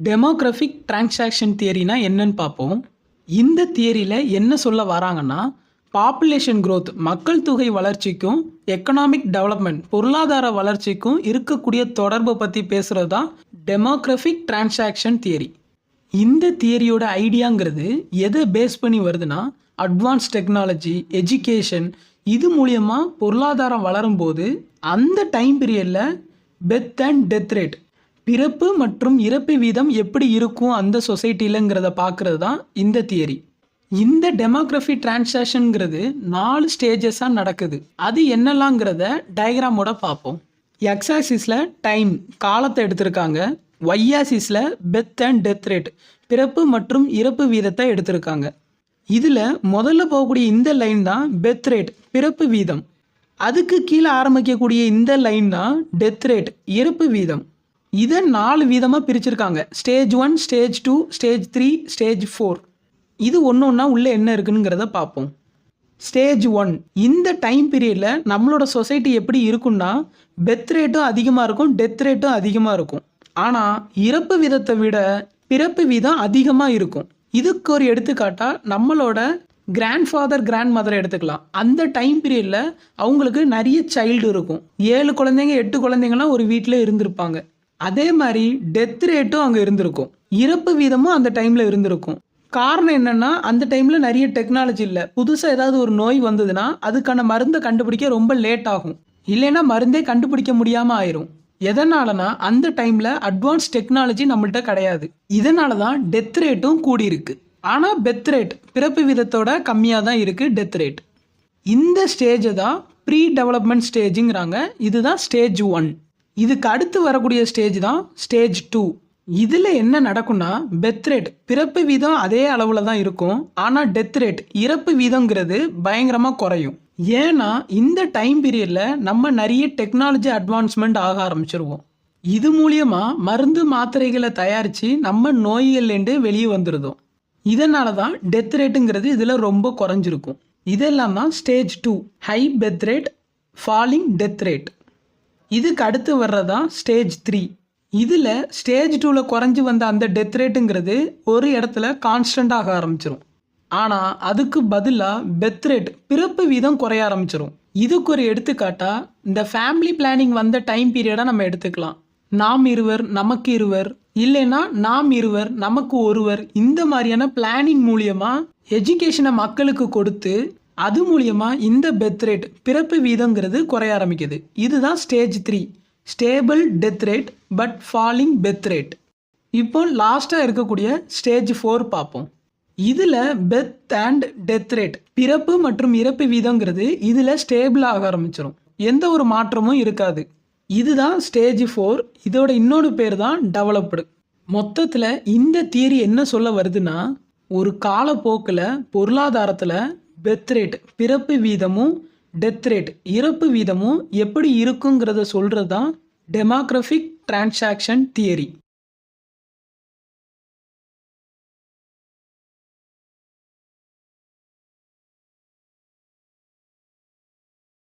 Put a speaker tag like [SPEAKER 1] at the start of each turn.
[SPEAKER 1] Demographic transaction தியரினா என்னன்னு பார்ப்போம். இந்த தியரியில் என்ன சொல்ல வராங்கன்னா, பாப்புலேஷன் growth மக்கள் தொகை வளர்ச்சிக்கும் எக்கனாமிக் டெவலப்மெண்ட் பொருளாதார வளர்ச்சிக்கும் இருக்கக்கூடிய தொடர்பை பற்றி பேசுகிறது தான் டெமோகிராஃபிக் டிரான்சாக்ஷன் தியரி. இந்த தியரியோட ஐடியாங்கிறது எதை பேஸ் பண்ணி வருதுன்னா, அட்வான்ஸ் டெக்னாலஜி, எஜுகேஷன் இது மூலியமாக பொருளாதாரம் வளரும்போது அந்த டைம் பீரியடில் பெத் அண்ட் டெத் ரேட் பிறப்பு மற்றும் இறப்பு வீதம் எப்படி இருக்கும் அந்த சொசைட்டிலங்கிறத பார்க்கறது தான் இந்த தியரி. இந்த டெமோகிராஃபி டிரான்சாக்ஷனுங்கிறது 4 ஸ்டேஜஸாக நடக்குது. அது என்னெல்லாங்கிறத டயக்ராமோட பார்ப்போம். எக்ஸ் ஆக்சிஸில் டைம் காலத்தை எடுத்திருக்காங்க, ஒய் ஆக்சிஸில் பெத் அண்ட் டெத் ரேட் பிறப்பு மற்றும் இறப்பு வீதத்தை எடுத்திருக்காங்க. இதில் முதல்ல போகக்கூடிய இந்த லைன் தான் பெத் ரேட் பிறப்பு வீதம். அதுக்கு கீழே ஆரம்பிக்கக்கூடிய இந்த லைன் தான் டெத் ரேட் இறப்பு வீதம். இதை 4 வீதமாக பிரிச்சிருக்காங்க. Stage 1, stage 2, stage 3, stage 4. இது ஒன்று ஒன்றா உள்ளே என்ன இருக்குங்கிறத பார்ப்போம். ஸ்டேஜ் 1 இந்த டைம் பீரியடில் நம்மளோட சொசைட்டி எப்படி இருக்குன்னா, பெத் ரேட்டும் அதிகமாக இருக்கும், டெத் ரேட்டும் அதிகமாக இருக்கும். ஆனால் இறப்பு வீதத்தை விட பிறப்பு வீதம் அதிகமாக இருக்கும். இதுக்கு ஒரு எடுத்துக்காட்டாக நம்மளோட கிராண்ட் ஃபாதர் கிராண்ட் மதரை எடுத்துக்கலாம். அந்த டைம் பீரியடில் அவங்களுக்கு நிறைய சைல்டு இருக்கும். 7 குழந்தைங்க 8 குழந்தைங்கலாம் ஒரு வீட்டில் இருந்திருப்பாங்க. அதே மாதிரி டெத் ரேட்டும் அங்கே இருந்திருக்கும், இறப்பு வீதமும் அந்த டைமில் இருந்திருக்கும். காரணம் என்னென்னா, அந்த டைமில் நிறைய டெக்னாலஜி இல்லை. புதுசாக ஏதாவது ஒரு நோய் வந்ததுன்னா அதுக்கான மருந்தை கண்டுபிடிக்க ரொம்ப லேட் ஆகும், இல்லைன்னா மருந்தே கண்டுபிடிக்க முடியாமல் ஆயிரும். எதனாலனா அந்த டைமில் அட்வான்ஸ் டெக்னாலஜி நம்மள்கிட்ட கிடையாது. இதனால தான் டெத் ரேட்டும் கூடியிருக்கு. ஆனால் பெத் ரேட் பிறப்பு வீதத்தோட கம்மியாக தான் இருக்குது டெத் ரேட். இந்த ஸ்டேஜை தான் ப்ரீ டெவலப்மெண்ட் ஸ்டேஜுங்கிறாங்க. இதுதான் ஸ்டேஜ் 1. இதுக்கு அடுத்து வரக்கூடிய ஸ்டேஜ் தான் ஸ்டேஜ் 2. இதில் என்ன நடக்கும்னா, பெத் ரேட் பிறப்பு வீதம் அதே அளவில் தான் இருக்கும், ஆனால் டெத் ரேட் இறப்பு வீதங்கிறது பயங்கரமாக குறையும். ஏன்னா இந்த டைம் பீரியடில் நம்ம நிறைய டெக்னாலஜி அட்வான்ஸ்மெண்ட் ஆக ஆரம்பிச்சிருவோம். இது மூலியமாக மருந்து மாத்திரைகளை தயாரித்து நம்ம நோய்கள்லேருந்து வெளியே வந்துடுதோம். இதனால தான் டெத் ரேட்டுங்கிறது இதில் ரொம்ப குறைஞ்சிருக்கும். இதெல்லாம் தான் ஸ்டேஜ் 2, ஹை பெத் ரேட், ஃபாலிங் டெத் ரேட். இதுக்கு அடுத்து வர்றதான் ஸ்டேஜ் 3. இதில் ஸ்டேஜ் 2ல் குறைஞ்சி வந்த அந்த டெத் ரேட்டுங்கிறது ஒரு இடத்துல கான்ஸ்டன்ட் ஆக ஆரம்பிச்சிடும். ஆனால் அதுக்கு பதிலாக பெத் ரேட் பிறப்பு வீதம் குறைய ஆரம்பிச்சிடும். இதுக்கு ஒரு எடுத்துக்காட்டாக இந்த ஃபேமிலி பிளானிங் வந்த டைம் பீரியடாக நம்ம எடுத்துக்கலாம். நாம் இருவர் நமக்கு இருவர், இல்லைன்னா நாம் இருவர் நமக்கு ஒருவர். இந்த மாதிரியான பிளானிங் மூலியமாக எஜுகேஷனை மக்களுக்கு கொடுத்து அது மூலியமாக இந்த பெத் ரேட் பிறப்பு வீதங்கிறது குறைய ஆரம்பிக்குது. இதுதான் stage 3, stable death rate but falling Beth rate. இப்போ லாஸ்ட்டாக இருக்கக்கூடிய ஸ்டேஜ் 4 பார்ப்போம். இதில் பெத் அண்ட் டெத் ரேட் பிறப்பு மற்றும் இறப்பு வீதங்கிறது இதில் ஸ்டேபிள் ஆக ஆரம்பிச்சிடும், எந்த ஒரு மாற்றமும் இருக்காது. இதுதான் ஸ்டேஜ் 4. இதோட இன்னொரு பேர் தான் டெவலப்டு. மொத்தத்தில் இந்த தியரி என்ன சொல்ல வருதுன்னா, ஒரு காலப்போக்கில் பொருளாதாரத்தில் பெத் ரேட் பிறப்பு வீதமும் டெத் ரேட் இறப்பு வீதமும் எப்படி இருக்குங்கிறத சொல்கிறது தான் டெமோகிராஃபிக் டிரான்சாக்ஷன் தியரி.